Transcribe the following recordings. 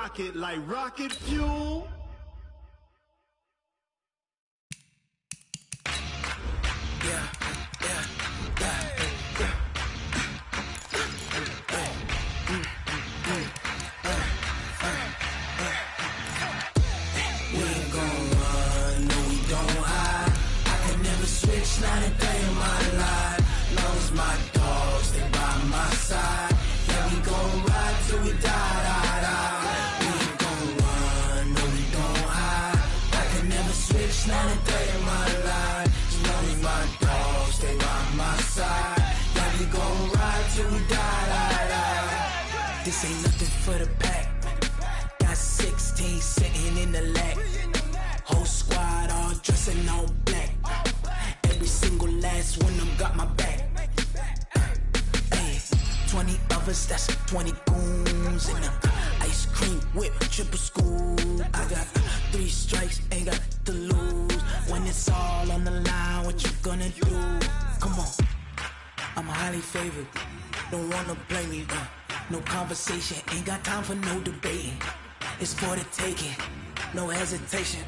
rocket like rocket fuel. Not a day in my life, long as my dogs, they by my side. Yeah, we gon' ride till we die, die, die. We ain't gon' run, no, we don't hide. I can never switch, not a day in my life. As long as my dogs, they by my side. Yeah, we gon' ride till we die, die, die. This ain't nothing for the pack. Got 16 sitting in the lap. Whole squad all dressing all black. Every single last one of them got my back. Hey, 20 of us, that's 20 goons. And ice cream whip, triple scoop. I got 3 strikes, ain't got to lose. When it's all on the line, what you gonna do? Come on, I'm highly favored. Don't wanna play me, no conversation. Ain't got time for no debating. It's for the taking, no hesitation.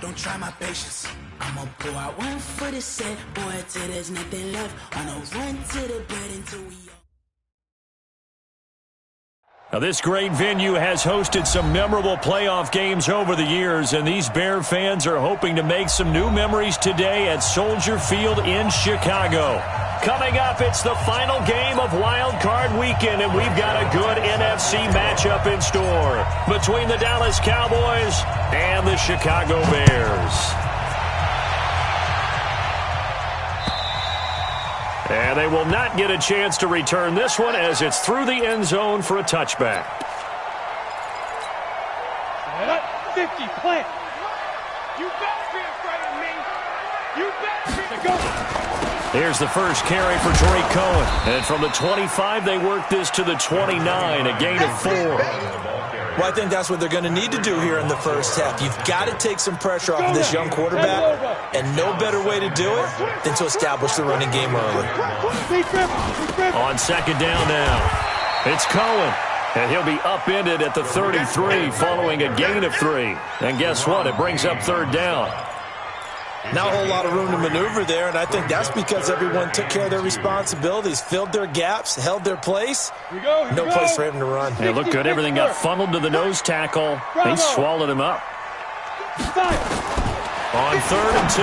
Don't try my patience. I'ma pour out one for the set, boy, till there's nothing left. On a run to the bed until we... Now, this great venue has hosted some memorable playoff games over the years, and these Bear fans are hoping to make some new memories today at Soldier Field in Chicago. Coming up, it's the final game of Wild Card Weekend, and we've got a good NFC matchup in store between the Dallas Cowboys and the Chicago Bears. And they will not get a chance to return this one as it's through the end zone for a touchback. 50, plant. You better be afraid of me. You better be. Go. Here's the first carry for Drake Cohen. And from the 25, they work this to the 29, a gain of 4. Well, I think that's what they're going to need to do here in the first half. You've got to take some pressure off of this young quarterback, and no better way to do it than to establish the running game early. On second down now, it's Cohen, and he'll be upended at the 33 following a gain of 3. And guess what? It brings up third down. Not a whole lot of room to maneuver there, and I think that's because everyone took care of their responsibilities, filled their gaps, held their place. No place for him to run. It looked good. Everything got funneled to the nose tackle. They swallowed him up. On 3rd and 2,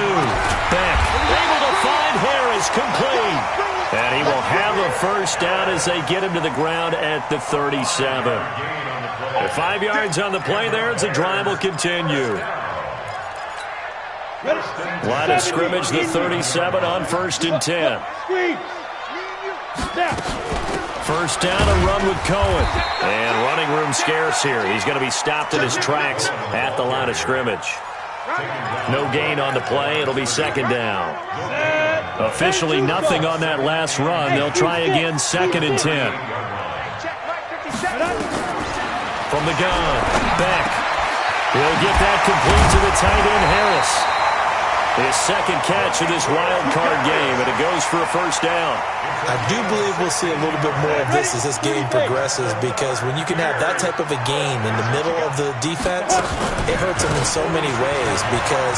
Beck able to find Harris, complete. And he will have a first down as they get him to the ground at the 37. 5 yards on the play there as the drive will continue. Line of scrimmage, the 37 on 1st and 10. First down, a run with Cohen. And running room scarce here. He's going to be stopped in his tracks at the line of scrimmage. No gain on the play. It'll be second down. Officially nothing on that last run. They'll try again 2nd and 10. From the gun, Beck. He'll get that complete to the tight end, Harris. His second catch of this wild card game, and it goes for a first down. I do believe we'll see a little bit more of this as this game progresses, because when you can have that type of a game in the middle of the defense, it hurts them in so many ways, because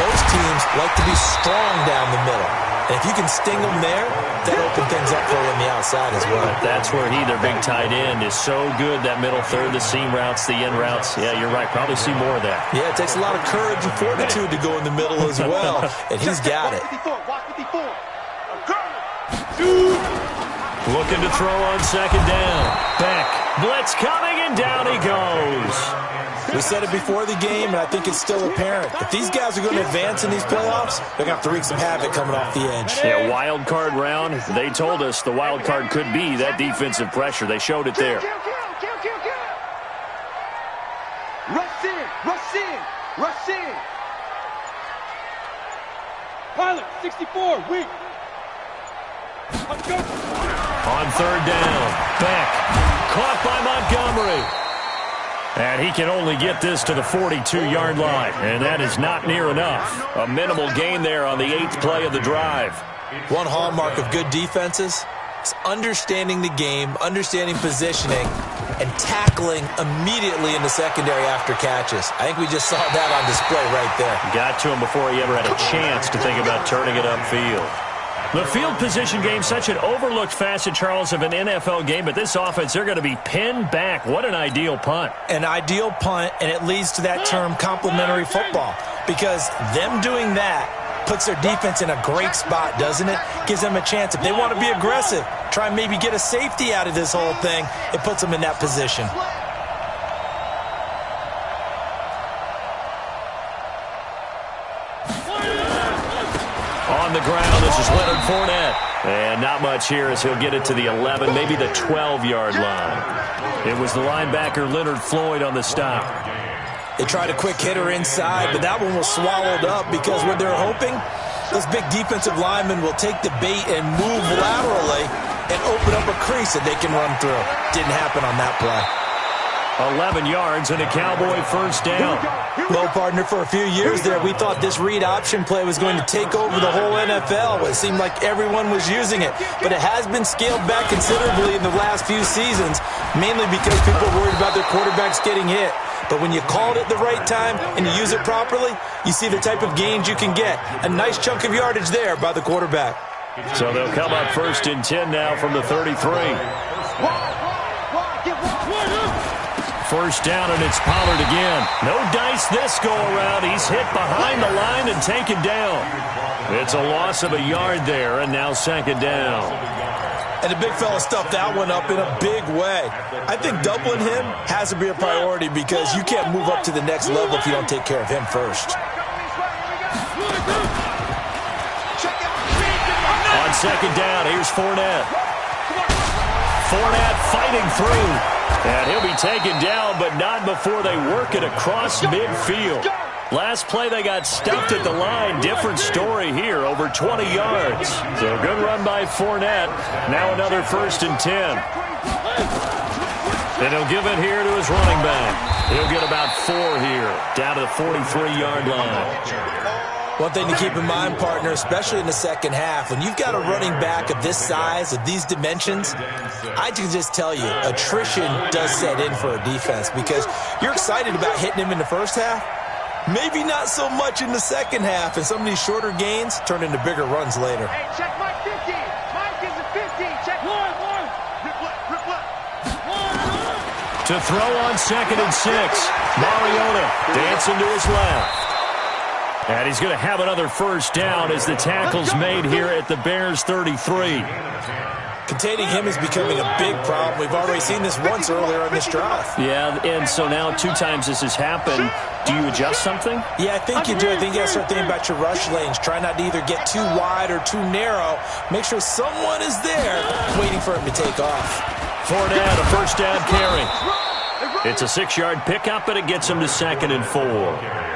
most teams like to be strong down the middle. And if you can sting them there, that opens things up for you on the outside as well. But that's where their big tight end, is so good, that middle third, the seam routes, the end routes. Yeah, you're right. Probably see more of that. Yeah, it takes a lot of courage and fortitude to go in the middle as well, and he's got it. Looking to throw on second down. Beck, blitz coming, and down he goes. We said it before the game, and I think it's still apparent. If these guys are going to advance in these playoffs, they're going to have to wreak some havoc coming off the edge. Yeah, wild card round. They told us the wild card could be that defensive pressure. They showed it there. Rush in, rush in, rush in. Pilot, 64, weak. On third down, Beck, caught by Montgomery. And he can only get this to the 42-yard line, and that is not near enough. A minimal gain there on the 8th play of the drive. One hallmark of good defenses basics, understanding the game, understanding positioning, and tackling immediately in the secondary after catches. I think we just saw that on display right there. Got to him before he ever had a chance to think about turning it upfield. The field position game, such an overlooked facet, Charles, of an NFL game, but this offense, they're going to be pinned back. What an ideal punt. An ideal punt, and it leads to that term complementary football, because them doing that puts their defense in a great spot, doesn't it? Gives them a chance. If they want to be aggressive, try and maybe get a safety out of this whole thing, it puts them in that position. On the ground, this is Leonard Fournette. And not much here as he'll get it to the 11, maybe the 12-yard line. It was the linebacker Leonard Floyd on the stop. They tried a quick hitter inside, but that one was swallowed up because what they're hoping, those big defensive linemen will take the bait and move laterally and open up a crease that they can run through. Didn't happen on that play. 11 yards and a Cowboy first down. Well, partner, for a few years there, we thought this read option play was going to take over the whole NFL. It seemed like everyone was using it, but it has been scaled back considerably in the last few seasons, mainly because people are worried about their quarterbacks getting hit. But when you call it at the right time and you use it properly, you see the type of gains you can get. A nice chunk of yardage there by the quarterback. So they'll come up first and 10 now from the 33. First down, and it's Pollard again. No dice this go-around. He's hit behind the line and taken down. It's a loss of a yard there, and now second down. And the big fella stuffed that one up in a big way. I think doubling him has to be a priority because you can't move up to the next level if you don't take care of him first. On second down, here's Fournette. Fournette fighting through. And he'll be taken down, but not before they work it across midfield. Last play, they got stuffed at the line. Different story here, over 20 yards. So good run by Fournette. Now another first and 10. And he'll give it here to his running back. He'll get about 4 here, down to the 43-yard line. One thing to keep in mind, partner, especially in the second half, when you've got a running back of this size, of these dimensions, I can just tell you, attrition does set in for a defense because you're excited about hitting him in the first half, maybe not so much in the second half, and some of these shorter gains turn into bigger runs later. Hey, check Mike 50. Mike is a 50. Check one. Rip left. To throw on second and 6, Mariota dancing to his left. And he's going to have another first down as the tackle's made here at the Bears' 33. Containing him is becoming a big problem. We've already seen this once earlier on this drive. Yeah, and so now 2 times this has happened. Do you adjust something? Yeah, I think you do. I think you got to start thinking about your rush lanes. Try not to either get too wide or too narrow. Make sure someone is there waiting for him to take off. Fournette, a first down carry. It's a 6-yard pickup, but it gets him to second and 4.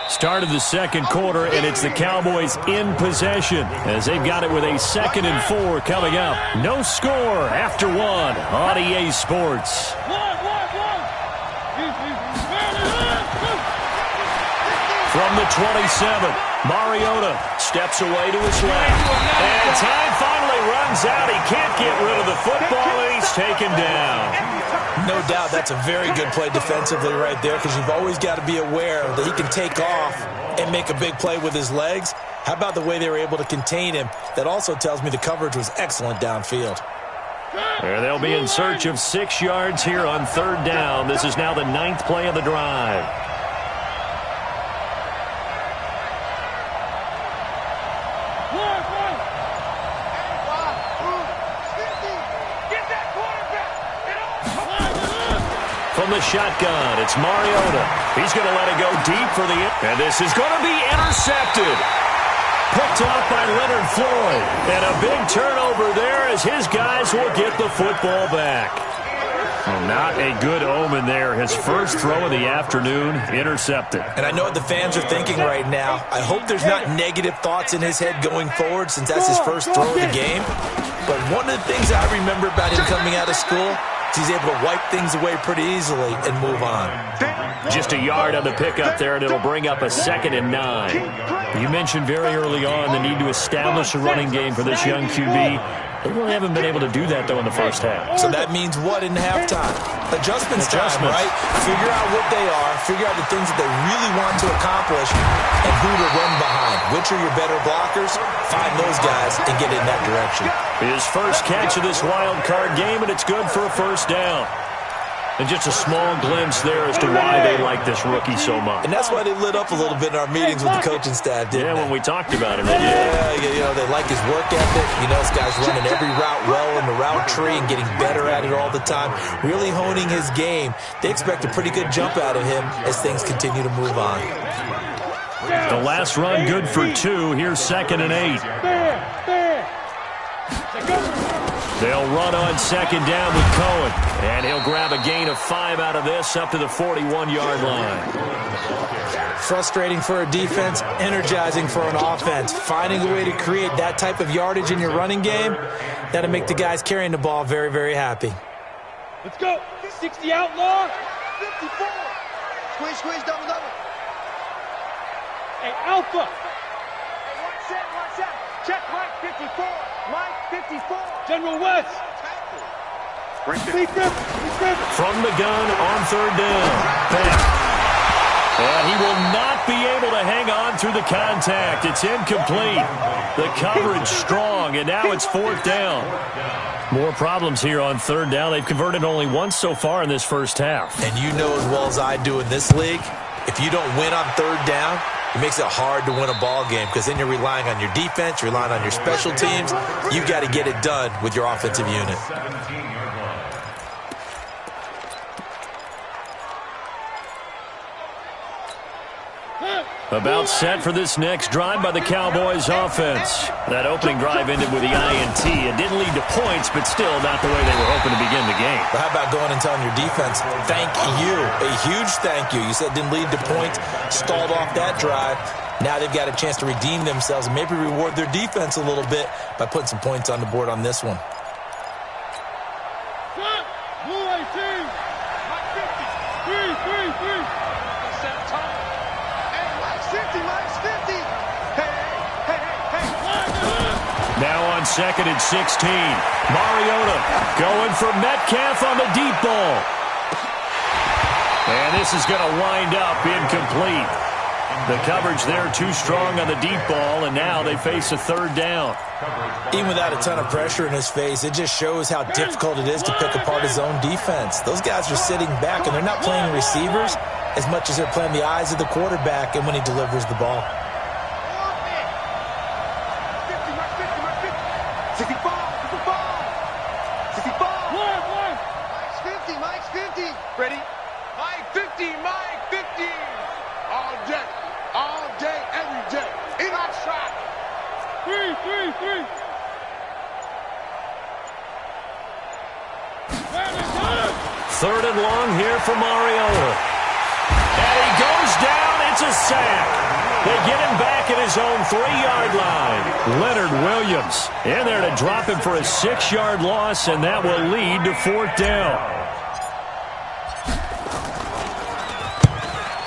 Start of the second quarter, and it's the Cowboys in possession as they've got it with a second and 4 coming up. No score after 1 on EA Sports. From the 27, Mariota steps away to his left. And time finally runs out. He can't get rid of the football, and he's taken down. No doubt that's a very good play defensively right there because you've always got to be aware that he can take off and make a big play with his legs. How about the way they were able to contain him? That also tells me the coverage was excellent downfield. There they'll be in search of 6 yards here on third down. This is now the 9th play of the drive. From the shotgun, it's Mariota. He's going to let it go deep for the... And this is going to be intercepted. Picked off by Leonard Floyd. And a big turnover there as his guys will get the football back. Well, not a good omen there. His first throw of the afternoon, intercepted. And I know what the fans are thinking right now. I hope there's not negative thoughts in his head going forward since that's his first throw of the game. But one of the things I remember about him coming out of school, he's able to wipe things away pretty easily and move on. Just a yard on the pickup there, and it'll bring up a second and 9. You mentioned very early on the need to establish a running game for this young QB. They really haven't been able to do that, though, in the first half. So that means what in halftime? Adjustments time, right? Figure out what they are, figure out the things that they really want to accomplish, and who to run behind. Which are your better blockers? Find those guys and get in that direction. His first catch of this wild card game, and it's good for a first down. And just a small glimpse there as to why they like this rookie so much. And that's why they lit up a little bit in our meetings with the coaching staff, didn't they? Yeah, when we talked about it. Yeah, they like his work ethic. This guy's running every route well in the route tree and getting better at it all the time, really honing his game. They expect a pretty good jump out of him as things continue to move on. The last run good for 2. Here's 2nd and 8. They'll run on second down with Cohen. And he'll grab a gain of 5 out of this up to the 41-yard line. Frustrating for a defense, energizing for an offense. Finding a way to create that type of yardage in your running game, that'll make the guys carrying the ball very, very happy. Let's go. 60 outlaw. 54. Squeeze, double. Hey, Alpha. Hey, one set. Check Mike 54. Mike 54. General West. From the gun on 3rd down. Back. And he will not be able to hang on through the contact. It's incomplete. The coverage strong, and now it's 4th down. More problems here on 3rd down. They've converted only once so far in this first half. And you know as well as I do in this league, if you don't win on 3rd down, it makes it hard to win a ball game because then you're relying on your defense, you're relying on your special teams. You've got to get it done with your offensive unit. About set for this next drive by the Cowboys offense. That opening drive ended with the INT. It didn't lead to points, but still not the way they were hoping to begin the game. But how about going and telling your defense, thank you, a huge thank you. You said it didn't lead to points, stalled off that drive. Now they've got a chance to redeem themselves and maybe reward their defense a little bit by putting some points on the board on this one. Now on 2nd and 16. Mariota going for Metcalf on the deep ball. And this is going to wind up incomplete. The coverage there too strong on the deep ball, and now they face a 3rd down. Even without a ton of pressure in his face, it just shows how difficult it is to pick apart his own defense. Those guys are sitting back, and they're not playing receivers as much as they're playing the eyes of the quarterback and when he delivers the ball. 65. Mike's 50. Ready? Mike 50, Mike 50. All day, every day. In our shot. 3. 3rd and long here for Mariota. And he goes down. It's a sack. They get him back at his own 3-yard line. Leonard Williams in there to drop him for a 6-yard loss, and that will lead to 4th down.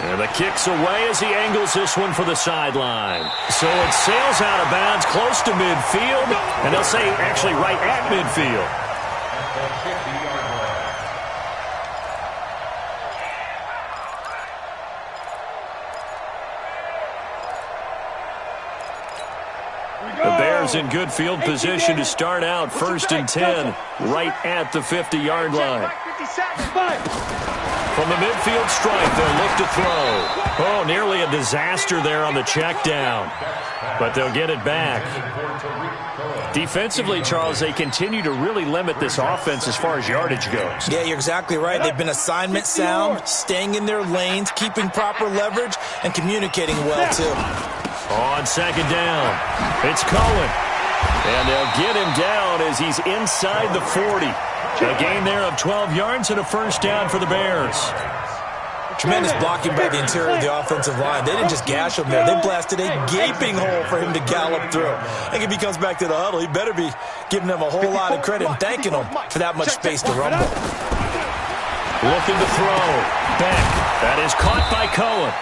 And the kick's away as he angles this one for the sideline. So it sails out of bounds close to midfield, and they'll say actually right at midfield. The Bears in good field position to start out 1st and 10 right at the 50-yard line. From the midfield stripe, they'll look to throw. Oh, nearly a disaster there on the check down. But they'll get it back. Defensively, Charles, they continue to really limit this offense as far as yardage goes. Yeah, you're exactly right. They've been assignment sound, staying in their lanes, keeping proper leverage, and communicating well, too. On 2nd down, it's Cohen. And they'll get him down as he's inside the 40. A gain there of 12 yards and a 1st down for the Bears. Tremendous blocking by the interior of the offensive line. They didn't just gash him there. They blasted a gaping hole for him to gallop through. I think if he comes back to the huddle, he better be giving them a whole lot of credit and thanking them for that much space to rumble. Looking to throw. Beck. That is caught by Cohen.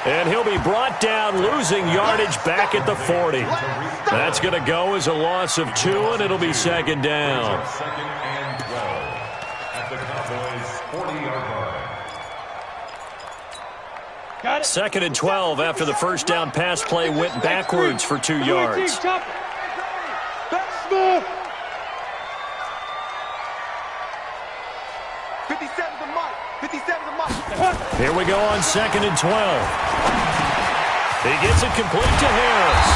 And he'll be brought down, losing yardage back at the 40. That's going to go as a loss of 2, and it'll be second down. Second and 12 at the Cowboys' 40-yard line. Second and 12 after the first down pass play went backwards for 2 yards. Here we go on second and 12. He gets it complete to Harris.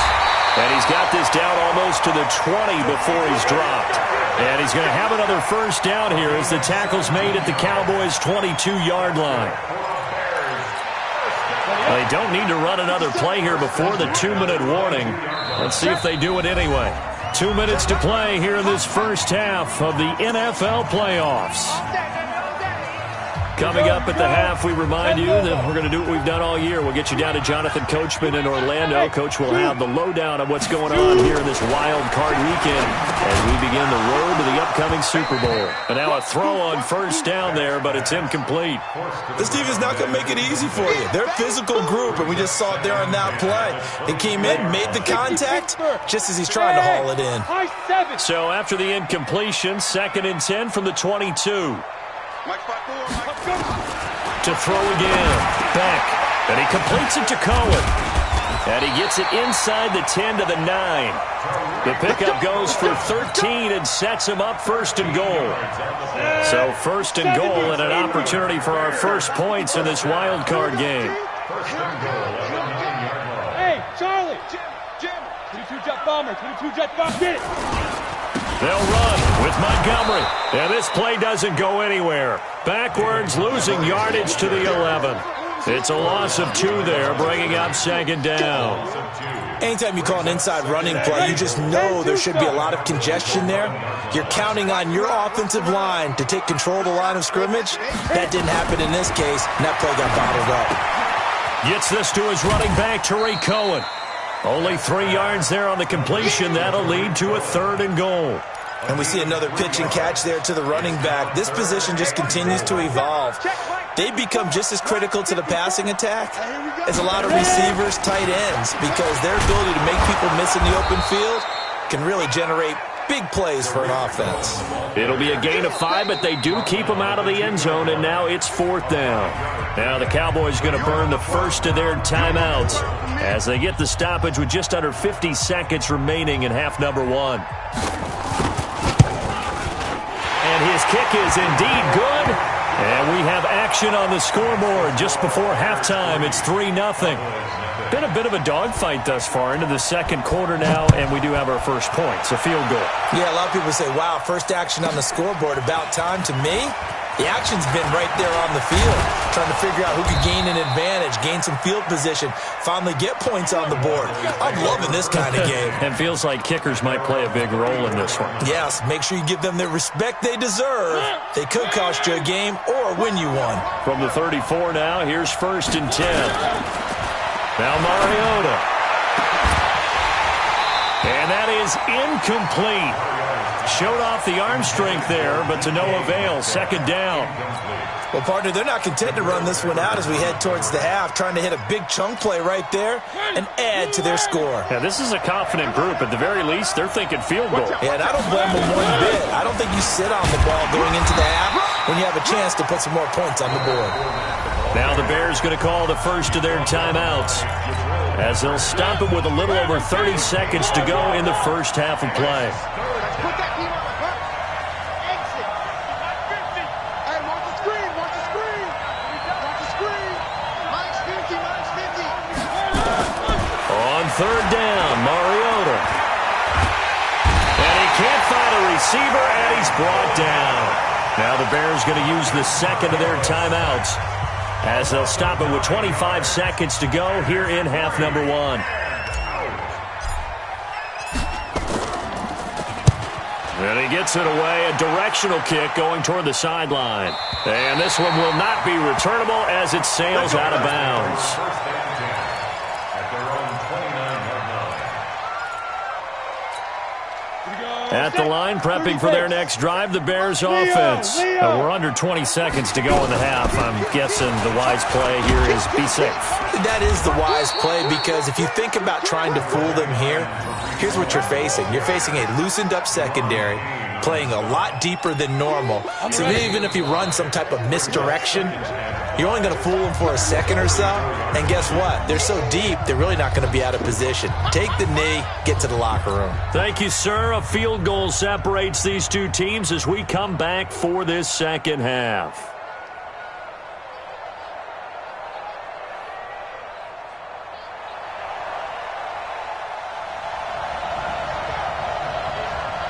And he's got this down almost to the 20 before he's dropped. And he's going to have another first down here as the tackle's made at the Cowboys' 22-yard line. They don't need to run another play here before the 2-minute warning. Let's see if they do it anyway. 2 minutes to play here in this first half of the NFL playoffs. Coming up at the half, we remind you that we're going to do what we've done all year. We'll get you down to Jonathan Coachman in Orlando. Coach will have the lowdown of what's going on here in this wild card weekend as we begin the road to the upcoming Super Bowl. And now a throw on first down there, but it's incomplete. This defense not going to make it easy for you. They're a physical group, and we just saw it there on that play. They came in, made the contact, just as he's trying to haul it in. So after the incompletion, second and 10 from the 22. To throw again. Beck. And he completes it to Cohen. And he gets it inside the 10 to the 9. The pickup goes for 13 and sets him up first and goal. So first and goal and an opportunity for our first points in this wild card game. Hey, Charlie. Jim. 22 jet bomber. 22 jet bomber. Get it. They'll run with Montgomery. And this play doesn't go anywhere. Backwards, losing yardage to the 11. It's a loss of 2 there, bringing up second down. Anytime you call an inside running play, you just know there should be a lot of congestion there. You're counting on your offensive line to take control of the line of scrimmage. That didn't happen in this case, and that play got bottled up. Gets this to his running back, Tariq Cohen. Only 3 yards there on the completion. That'll lead to a third and goal. And we see another pitch and catch there to the running back. This position just continues to evolve. They become just as critical to the passing attack as a lot of receivers, tight ends, because their ability to make people miss in the open field can really generate big plays for an offense. It'll be a gain of 5, but they do keep them out of the end zone, and now it's fourth down. Now the Cowboys going to burn the first of their timeouts as they get the stoppage with just under 50 seconds remaining in half number 1. And his kick is indeed good. And we have action on the scoreboard just before halftime. It's 3-0. Been a bit of a dogfight thus far into the second quarter now, and we do have our first points, a field goal. Yeah, a lot of people say, wow, first action on the scoreboard, about time. To me, the action's been right there on the field, trying to figure out who could gain an advantage, gain some field position, finally get points on the board. I'm loving this kind of game. And feels like kickers might play a big role in this one. Yes, make sure you give them the respect they deserve. They could cost you a game or win you one. From the 34 now, here's first and 10. Now Mariota. And that is incomplete. Showed off the arm strength there, but to no avail. Second down. Well, partner, they're not content to run this one out as we head towards the half, trying to hit a big chunk play right there and add to their score. Yeah, this is a confident group. At the very least, they're thinking field goal. Yeah, and I don't blame them one bit. I don't think you sit on the ball going into the half when you have a chance to put some more points on the board. Now the Bears going to call the first of their timeouts as they'll stop it with a little over 30 seconds to go in the first half of play. On third down, Mariota. And he can't find a receiver, and he's brought down. Now the Bears going to use the second of their timeouts as they'll stop it with 25 seconds to go here in half number 1. And he gets it away, a directional kick going toward the sideline. And this one will not be returnable as it sails out of bounds. At the line, prepping for their next drive, the Bears offense. We're under 20 seconds to go in the half. I'm guessing the wise play here is be safe. That is the wise play, because if you think about trying to fool them here, here's what you're facing. You're facing a loosened-up secondary, playing a lot deeper than normal. So even if you run some type of misdirection, you're only going to fool them for a second or so. And guess what? They're so deep, they're really not going to be out of position. Take the knee, get to the locker room. Thank you, sir. A field goal separates these two teams as we come back for this second half.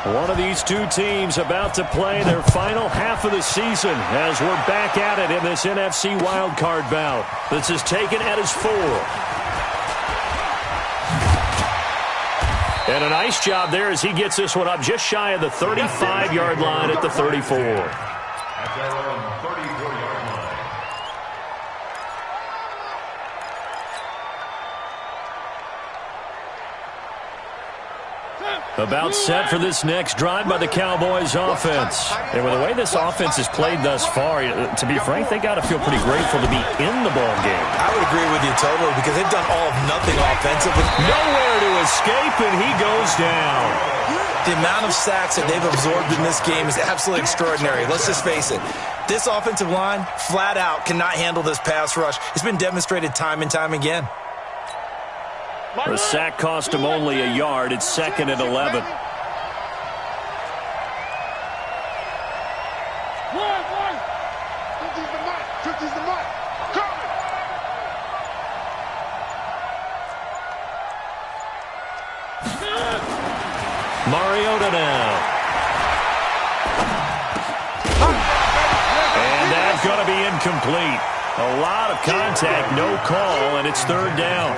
One of these two teams about to play their final half of the season as we're back at it in this NFC wildcard bout. This is taken at his 4. And a nice job there as he gets this one up just shy of the 35-yard line at the 34. At their own 34-yard line. About set for this next drive by the Cowboys offense. And with the way this offense has played thus far, to be frank, they got to feel pretty grateful to be in the ball game. I would agree with you totally, because they've done all of nothing offensively. Nowhere to escape, and he goes down. The amount of sacks that they've absorbed in this game is absolutely extraordinary. Let's just face it. This offensive line, flat out, cannot handle this pass rush. It's been demonstrated time and time again. The sack cost him only a yard. It's 2nd and 11. Mariota now. And that's going to be incomplete. A lot of contact, no call, and it's 3rd down.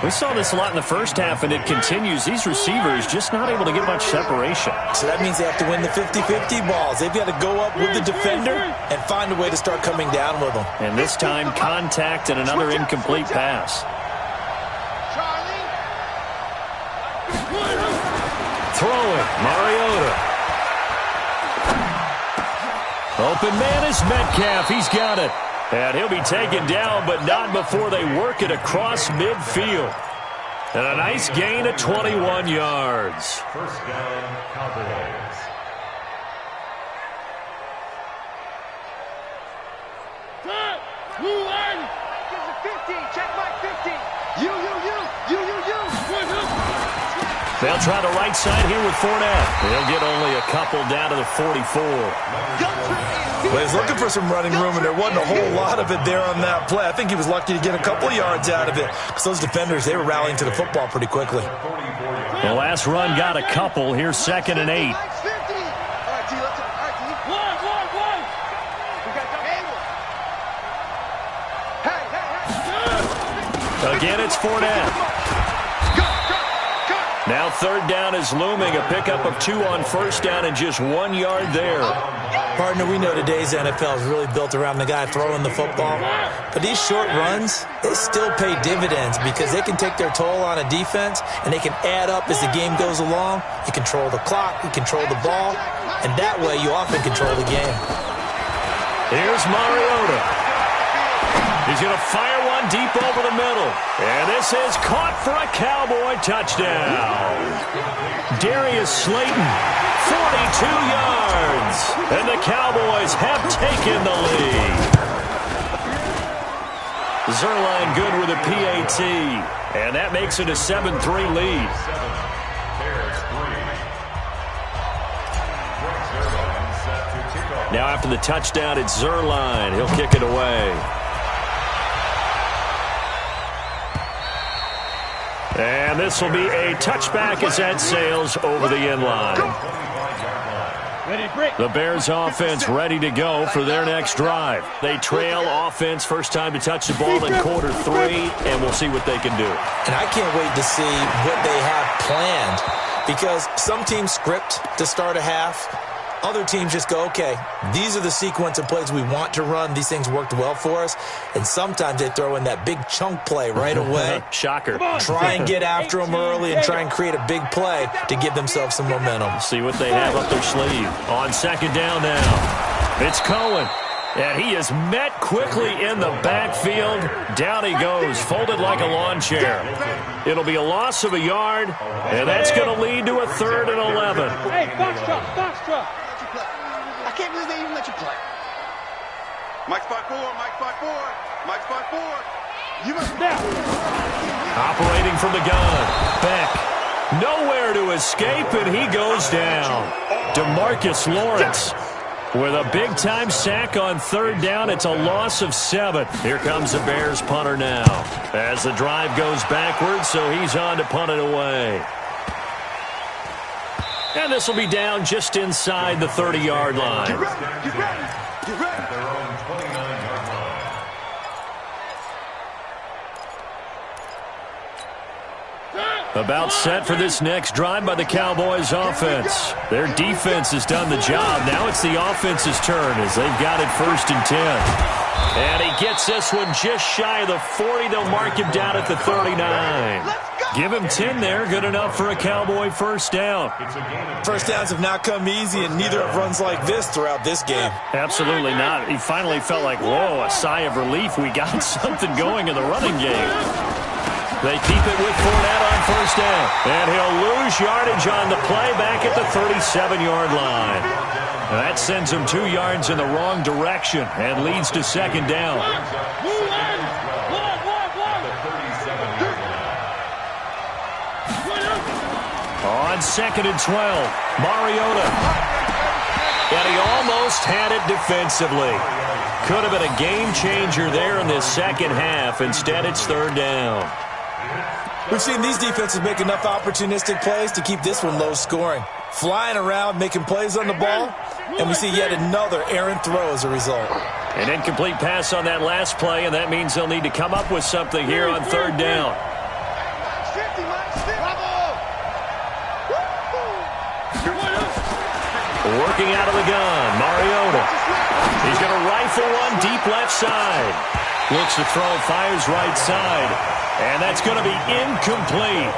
We saw this a lot in the first half, and it continues. These receivers just not able to get much separation. So that means they have to win the 50-50 balls. They've got to go up with the defender and find a way to start coming down with them. And this time, contact and another incomplete pass. Throwing, Mariota. Open man is Metcalf. He's got it. And he'll be taken down, but not before they work it across midfield. And a nice gain of 21 yards. First down, Cowboys. Gives it 50. Check my 50. You. They'll try the right side here with Fournette. They'll get only a couple down to the 44. Well, he's looking for some running room, and there wasn't a whole lot of it there on that play. I think he was lucky to get a couple of yards out of it, because those defenders, they were rallying to the football pretty quickly. The last run got a couple. Here's 2nd and 8. Again, it's Fournette. Now 3rd down is looming. A pickup of 2 on 1st down and just 1 yard there. Partner, we know today's NFL is really built around the guy throwing the football. But these short runs, they still pay dividends, because they can take their toll on a defense, and they can add up as the game goes along. You control the clock, you control the ball, and that way you often control the game. Here's Mariota. He's going to fire one deep over the middle. And this is caught for a Cowboy touchdown. Darius Slayton, 42 yards. And the Cowboys have taken the lead. Zerline good with a PAT. And that makes it a 7-3 lead. Now after the touchdown, it's Zerline. He'll kick it away. And this will be a touchback as that sails over the end line. The Bears offense ready to go for their next drive. They trail offense, first time to touch the ball in quarter 3, and we'll see what they can do. And I can't wait to see what they have planned, because some teams script to start a half. Other teams just go, okay, these are the sequence of plays we want to run. These things worked well for us. And sometimes they throw in that big chunk play right away. Shocker. Try and get after them early and try and create a big play to give themselves some momentum. See what they have up their sleeve. On second down now. It's Cohen. And he is met quickly in the backfield. Down he goes, folded like a lawn chair. It'll be a loss of a yard, and that's going to lead to a 3rd and 11. Hey, Foxtrot. I can't believe they even let you play. Mike spot 4, Mike spot 4, Mike spot 4. You must now. Operating from the gun. Beck. Nowhere to escape, and he goes down. DeMarcus Lawrence with a big-time sack on 3rd down. It's a loss of 7. Here comes the Bears punter now. As the drive goes backwards, so he's on to punt it away. And this will be down just inside the 30-yard line. Get ready. Their own 29-yard line. About set for this next drive by the Cowboys offense. Their defense has done the job. Now it's the offense's turn as they've got it 1st and 10. And he gets this one just shy of the 40. They'll mark him down at the 39. Give him 10 there. Good enough for a Cowboy 1st down. First downs have not come easy, and neither have runs like this throughout this game. Absolutely not. He finally felt like, whoa, a sigh of relief. We got something going in the running game. They keep it with Fournette on 1st down. And he'll lose yardage on the play back at the 37-yard line. That sends him 2 yards in the wrong direction and leads to 2nd down. On 2nd and 12, Mariota. And he almost had it defensively. Could have been a game changer there in this second half. Instead, it's 3rd down. We've seen these defenses make enough opportunistic plays to keep this one low scoring. Flying around, making plays on the ball, and we see yet another errant throw as a result. An incomplete pass on that last play, and that means they'll need to come up with something here on 3rd down. Working out of the gun, Mariota. He's going to rifle one deep left side. Looks to throw, fires right side. And that's going to be incomplete.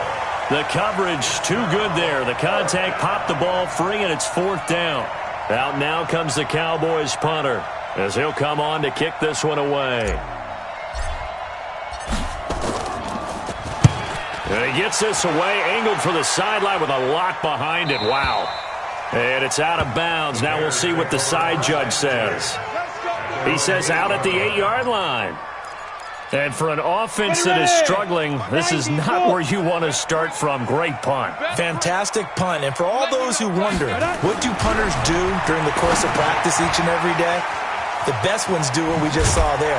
The coverage too good there. The contact popped the ball free, and it's 4th down. Out now comes the Cowboys punter as he'll come on to kick this one away. And he gets this away, angled for the sideline with a lock behind it. Wow. And it's out of bounds. Now we'll see what the side judge says. He says out at the 8-yard line. And for an offense that is struggling, this is not where you want to start from. Great punt. Fantastic punt. And for all those who wonder, what do punters do during the course of practice each and every day? The best ones do what we just saw there.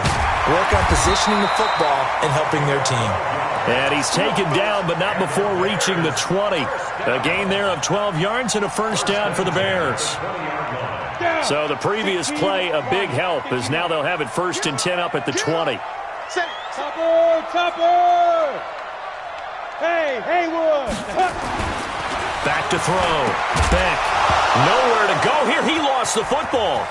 Work on positioning the football and helping their team. And he's taken down, but not before reaching the 20. A gain there of 12 yards and a 1st down for the Bears. So the previous play, a big help, as now they'll have it 1st and 10 up at the 20. Topper! Hey, Haywood! Back to throw. Beck. Nowhere to go here. He lost the football.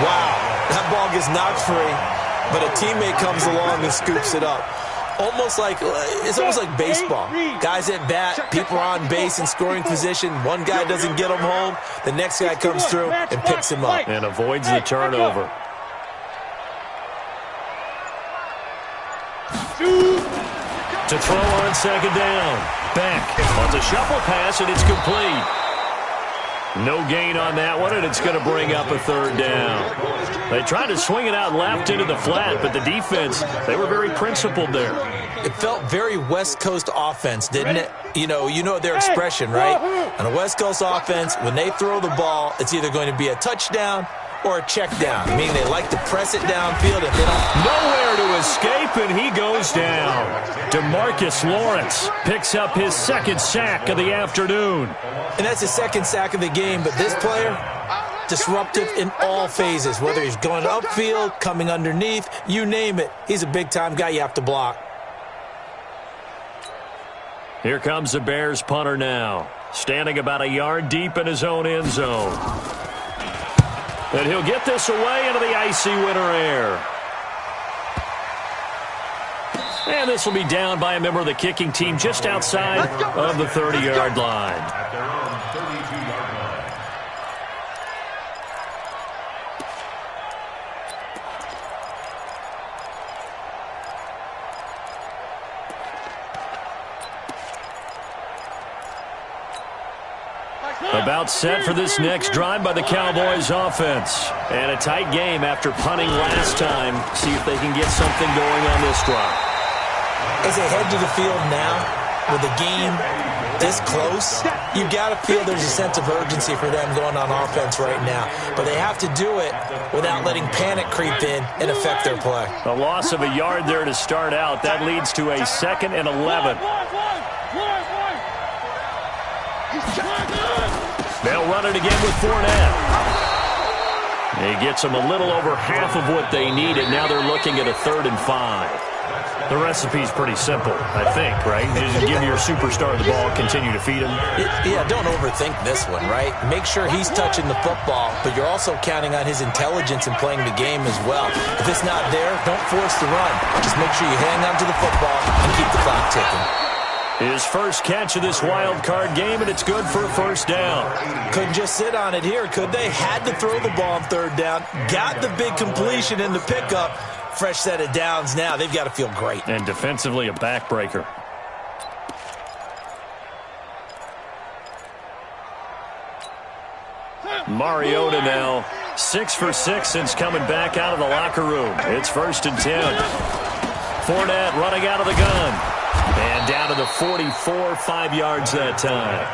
Wow. That ball gets knocked free, but a teammate comes along and scoops it up. It's almost like baseball. Guys at bat, people are on base in scoring position. One guy doesn't get him home. The next guy comes through and picks him up. And avoids the turnover. To throw on 2nd down. Beck on the shuffle pass, and it's complete. No gain on that one, and it's going to bring up a 3rd down. They tried to swing it out left into the flat, but the defense, they were very principled there. It felt very West Coast offense, didn't it? You know their expression, right? On a West Coast offense, when they throw the ball, it's either going to be a touchdown or a check down, meaning they like to press it downfield if they don't. Nowhere to escape, and he goes down. DeMarcus Lawrence picks up his 2nd sack of the afternoon. And that's his 2nd sack of the game, but this player, disruptive in all phases, whether he's going upfield, coming underneath, you name it. He's a big-time guy you have to block. Here comes the Bears punter now. standing about a yard deep in his own end zone. And he'll get this away into the icy winter air. And this will be down by a member of the kicking team just outside of the 30-yard line. At their own 32-yard line. About set for this next drive by the Cowboys offense. And a tight game after punting last time. See if they can get something going on this drive. As they head to the field now, with the game this close, you got to feel there's a sense of urgency for them going on offense right now. But they have to do it without letting panic creep in and affect their play. A loss of a yard there to start out. That leads to a 2nd and 11. They'll run it again with Fournette. He gets them a little over half of what they needed. Now they're looking at a 3rd and 5. The recipe's pretty simple, I think, right? Just give your superstar the ball, continue to feed him. Yeah, don't overthink this one, right? Make sure he's touching the football, but you're also counting on his intelligence in playing the game as well. If it's not there, don't force the run. Just make sure you hang on to the football and keep the clock ticking. His first catch of this wild card game, and it's good for a 1st down. Couldn't just sit on it here, could they? Had to throw the ball on 3rd down. Got the big completion in the pickup. Fresh set of downs now. They've got to feel great. And defensively, a backbreaker. Mariota now 6 for 6 since coming back out of the locker room. It's 1st and 10. Fournette running out of the gun. And down to the 44, 5 yards that time.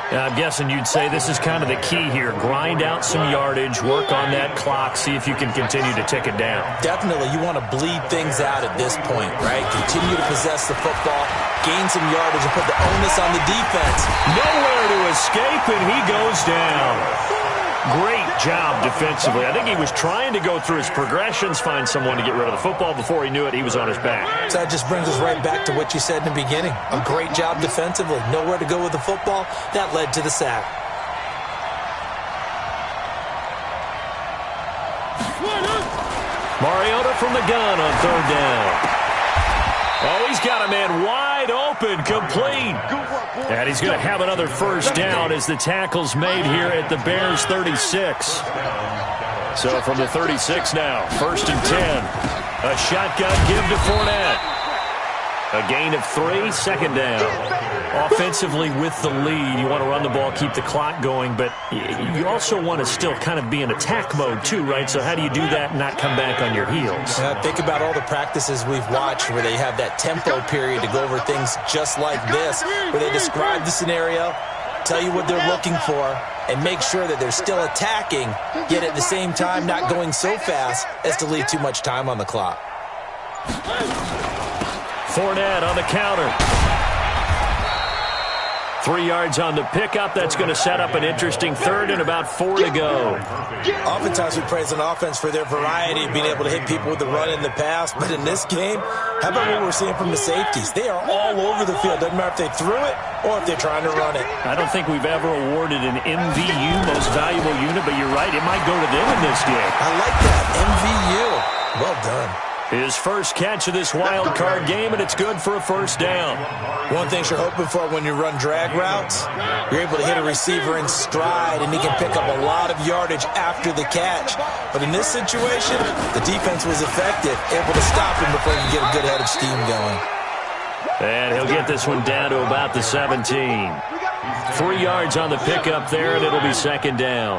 I'm guessing you'd say this is kind of the key here. Grind out some yardage, work on that clock, see if you can continue to tick it down. Definitely, you want to bleed things out at this point, right? Continue to possess the football, gain some yardage, and put the onus on the defense. Nowhere to escape, and he goes down. Great job defensively. I think he was trying to go through his progressions, find someone to get rid of the football. Before he knew it, he was on his back. So that just brings us right back to what you said in the beginning. A great job defensively. Nowhere to go with the football. That led to the sack. Mariota from the gun on 3rd down. Oh, he's got a man wide open, complete. And he's going to have another 1st down as the tackle's made here at the Bears' 36. So from the 36 now, 1st and 10. A shotgun give to Fournette. A gain of 3, 2nd down. Offensively with the lead, you want to run the ball, keep the clock going, but you also want to still kind of be in attack mode too, right? So how do you do that and not come back on your heels? Think about all the practices we've watched where they have that tempo period to go over things just like this, where they describe the scenario, tell you what they're looking for, and make sure that they're still attacking, yet at the same time not going so fast as to leave too much time on the clock. Fournette on the counter. 3 yards on the pickup. That's going to set up an interesting 3rd and about 4 to go. Oftentimes we praise an offense for their variety of being able to hit people with the run in the pass, but in this game, how about what we're seeing from the safeties? They are all over the field. Doesn't matter if they threw it or if they're trying to run it. I don't think we've ever awarded an MVU, most valuable unit, but you're right, it might go to them in this game. I like that, MVU. Well done. His first catch of this wild card game, and it's good for a 1st down. One thing you're hoping for when you run drag routes, you're able to hit a receiver in stride, and he can pick up a lot of yardage after the catch. But in this situation, the defense was effective, able to stop him before he could get a good head of steam going. And he'll get this one down to about the 17. 3 yards on the pickup there, and it'll be 2nd down.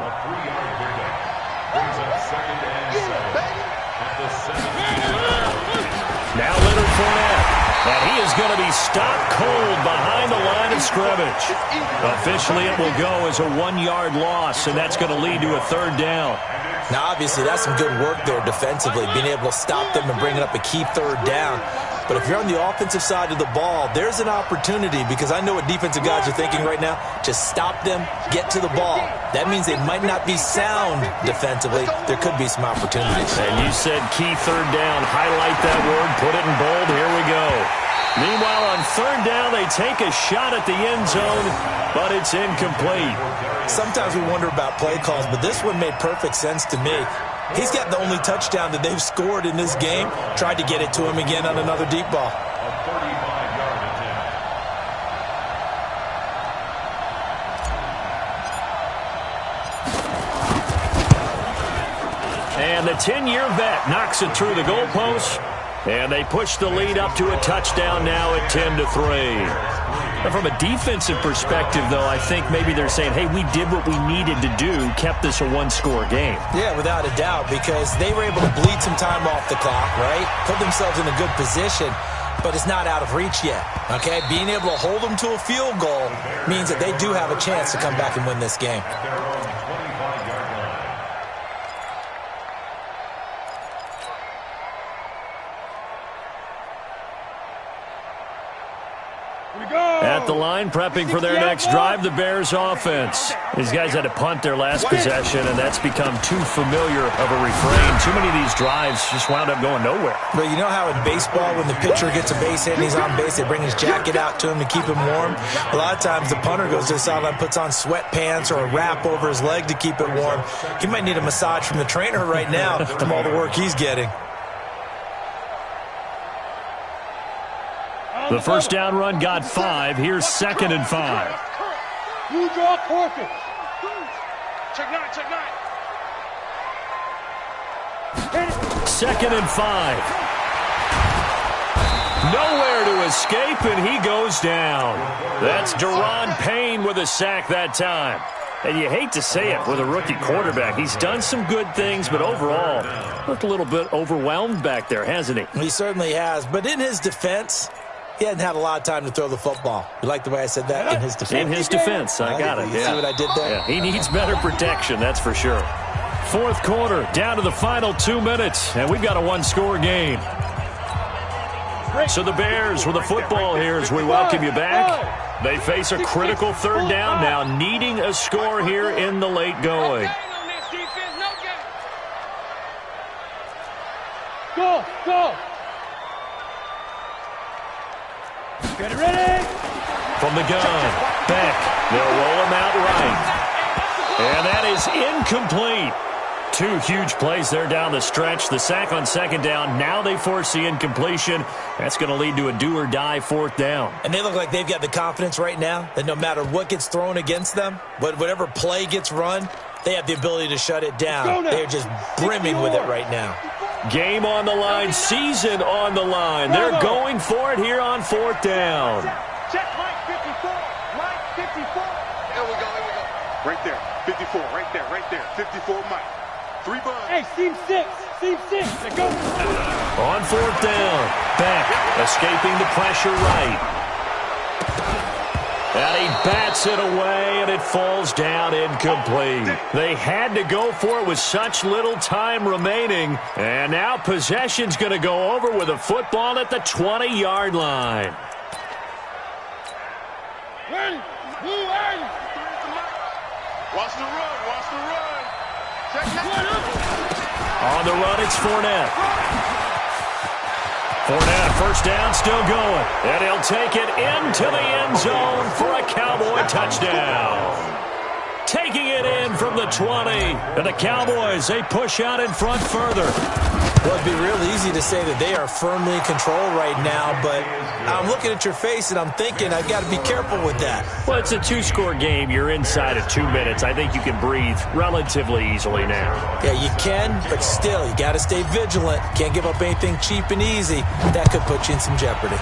Now Leonard Fournette, and he is going to be stopped cold behind the line of scrimmage. Officially, it will go as a 1-yard loss, and that's going to lead to a 3rd down. Now, obviously, that's some good work there defensively, being able to stop them and bringing up a key 3rd down. But if you're on the offensive side of the ball, there's an opportunity, because I know what defensive guys are thinking right now. Just stop them, get to the ball. That means they might not be sound defensively. There could be some opportunities. And you said key 3rd down. Highlight that word, put it in bold. Here we go. Meanwhile, on third down, they take a shot at the end zone, but it's incomplete. Sometimes we wonder about play calls, but this one made perfect sense to me. He's got the only touchdown that they've scored in this game. Tried to get it to him again on another deep ball. A 35-yard attempt. And the 10-year vet knocks it through the goalpost. And they push the lead up to a touchdown now at 10-3. Now from a defensive perspective, though, I think maybe they're saying, hey, we did what we needed to do, kept this a one-score game. Yeah, without a doubt, because they were able to bleed some time off the clock, right? Put themselves in a good position, but it's not out of reach yet, okay? Being able to hold them to a field goal means that they do have a chance to come back and win this game. At their own 25-yard line. At the line, prepping for their next drive, the Bears offense. These guys had to punt their last possession, and that's become too familiar of a refrain. Too many of these drives just wound up going nowhere. But you know how in baseball, when the pitcher gets a base hit and he's on base, they bring his jacket out to him to keep him warm? A lot of times the punter goes to the sideline, puts on sweatpants or a wrap over his leg to keep it warm. He might need a massage from the trainer right now from all the work he's getting. The first down run got 5. Here's 2nd and 5. You draw corpus. Check 9, check 9. 2nd and 5. Nowhere to escape, and he goes down. That's Daron Payne with a sack that time. And you hate to say it with a rookie quarterback. He's done some good things, but overall, looked a little bit overwhelmed back there, hasn't he? He certainly has. But in his defense, he hadn't had a lot of time to throw the football. You like the way I said that? In his defense. In his defense, I got it. You see what I did there? Yeah, he needs better protection, that's for sure. Fourth quarter, down to the final 2 minutes, and we've got a one-score game. So the Bears with the football here as we welcome you back. They face a critical third down now, needing a score here in the late going. Go, go. Get it ready. From the gun, Beck. They'll roll him out right. And that is incomplete. 2 huge plays there down the stretch. The sack on 2nd down. Now they force the incompletion. That's going to lead to a do-or-die 4th down. And they look like they've got the confidence right now that no matter what gets thrown against them, whatever play gets run, they have the ability to shut it down. They're just brimming with it right now. Game on the line, season on the line. They're going for it here on 4th down. Check Mike 54. Mike 54. Here we go, here we go. Right there, 54, right there, 54, Mike. 3 buns. Hey, seam 6. Seam 6. Let's go. On 4th down, Beck escaping the pressure right. And he bats it away, and it falls down incomplete. They had to go for it with such little time remaining. And now possession's going to go over with a football at the 20-yard line. Ready. Blue, ready. Watch the run, watch the run. Check that. On the run, it's Fournette. Fournette, first down, still going. And he'll take it into the end zone for a Cowboy touchdown. Taking it in from the 20. And the Cowboys, they push out in front further. Well, it'd be real easy to say that they are firmly in control right now, but I'm looking at your face and I'm thinking I've got to be careful with that. Well, it's a 2-score game. You're inside of 2 minutes. I think you can breathe relatively easily now. Yeah, you can, but still, you got to stay vigilant. Can't give up anything cheap and easy. That could put you in some jeopardy.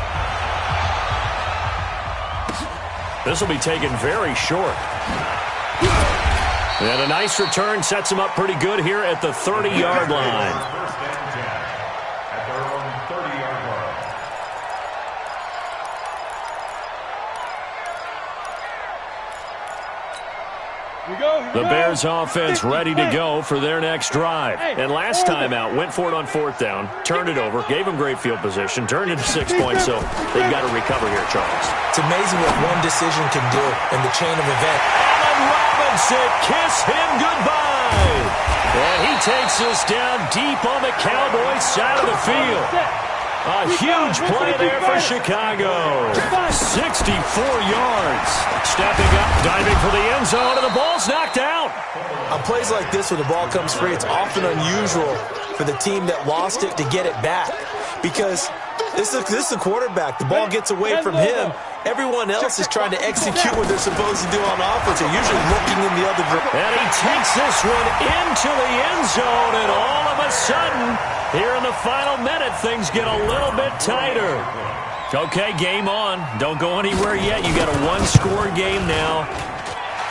This will be taken very short. And a nice return sets him up pretty good here at the 30-yard line. First and 10 at their own 30-yard line. The Bears offense ready to go for their next drive. And last time out, went for it on 4th down, turned it over, gave them great field position, turned it to 6 points, so they've got to recover here, Charles. It's amazing what one decision can do in the chain of events. Allen Robinson, kiss him goodbye. And he takes us down deep on the Cowboys side of the field. A huge play there for Chicago. 64 yards. Stepping up, diving for the end zone, and the ball's knocked out. On plays like this where the ball comes free, it's often unusual for the team that lost it to get it back. Because this is a quarterback. The ball gets away from him. Everyone else is trying to execute what they're supposed to do on offense. They're usually looking in the other direction. And he takes this one into the end zone, and all of a sudden, here in the final minute, things get a little bit tighter. Okay, game on. Don't go anywhere yet. You got a one-score game now.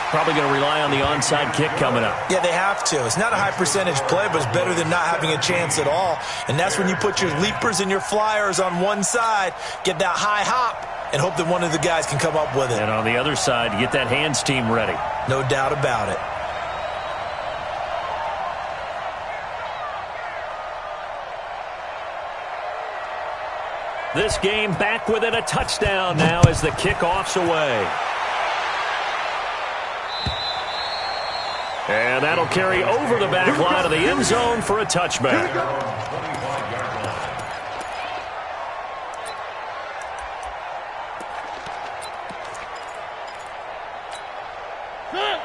Probably going to rely on the onside kick coming up. Yeah, they have to. It's not a high-percentage play, but it's better than not having a chance at all. And that's when you put your leapers and your flyers on one side, get that high hop, and hope that one of the guys can come up with it. And on the other side, you get that hands team ready. No doubt about it. This game back within a touchdown now as the kickoff's away. And that'll carry over the back line of the end zone for a touchback.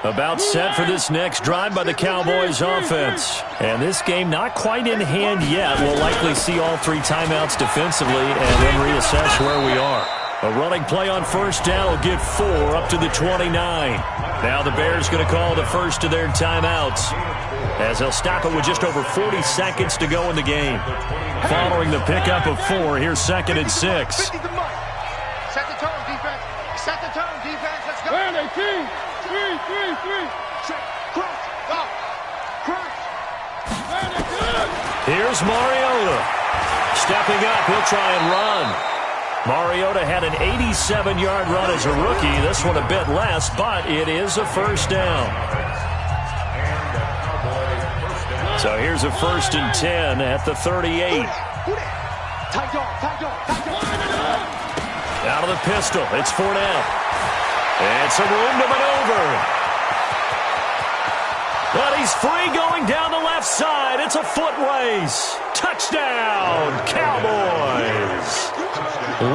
About set for this next drive by the Cowboys offense. And this game not quite in hand yet. We'll likely see all three timeouts defensively and then reassess where we are. A running play on first down will get 4 up to the 29. Now the Bears going to call the first of their timeouts as they'll stop it with just over 40 seconds to go in the game. Following the pickup of 4, here's 2nd and 6. Set the tone, defense. Set the tone, defense. Let's go. Where are they, team? 3. Check. Cross. Go. Cross. Where are they, good? Here's Mariota. Stepping up, he'll try and run. Mariota had an 87-yard run as a rookie. This one a bit less, but it is a first down. So here's a 1st and 10 at the 38. Out of the pistol, it's Fournette. And some room to maneuver. But he's free going down the left side. It's a foot race. Touchdown, Cowboys.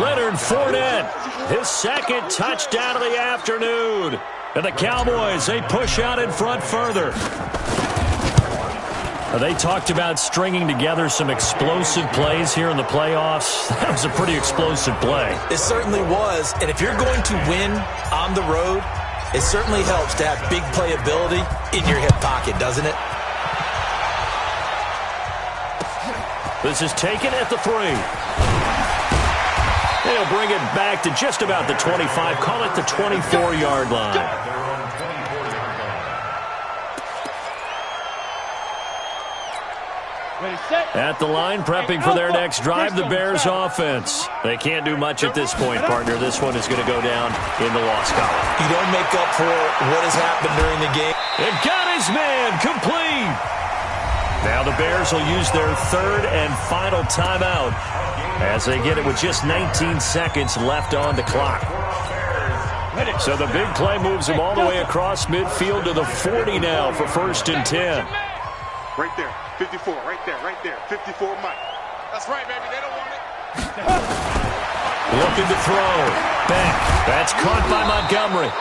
Leonard Fournette, his 2nd touchdown of the afternoon. And the Cowboys, they push out in front further. They talked about stringing together some explosive plays here in the playoffs. That was a pretty explosive play. It certainly was. And if you're going to win on the road, it certainly helps to have big playability in your hip pocket, doesn't it? This is taken at the 3. They'll bring it back to just about the 25. Call it the 24-yard line. At the line, prepping for their next drive, the Bears offense. They can't do much at this point, partner. This one is going to go down in the loss column. You don't make up for what has happened during the game. It got his man complete. Now the Bears will use their 3rd and final timeout as they get it with just 19 seconds left on the clock. So the big play moves them all the way across midfield to the 40 now for 1st and 10. Right there. 54. Right there. 54, Mike. That's right, baby. They don't want it. Looking to throw. Back. That's caught by Montgomery.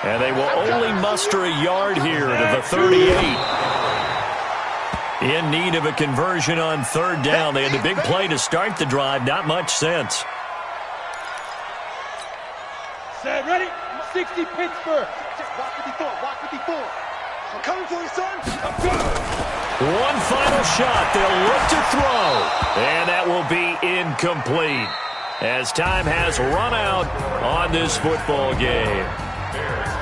And they will only muster a yard here to the 38. In need of a conversion on 3rd down. They had the big play to start the drive. Not much sense. Set, ready? 60 Pittsburgh. Walk 54. I'm coming for you, son. One final shot. They'll look to throw. And that will be incomplete as time has run out on this football game.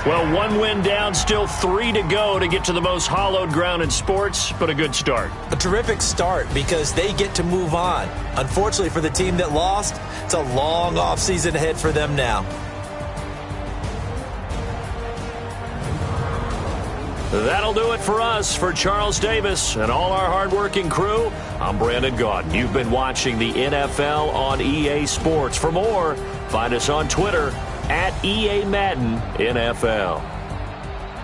Well, 1 win down, still 3 to go to get to the most hallowed ground in sports, but a good start. A terrific start because they get to move on. Unfortunately for the team that lost, it's a long offseason ahead for them now. That'll do it for us. For Charles Davis and all our hardworking crew, I'm Brandon Gaudin. You've been watching the NFL on EA Sports. For more, find us on Twitter at EA Madden NFL.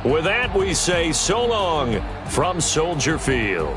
With that, we say so long from Soldier Field.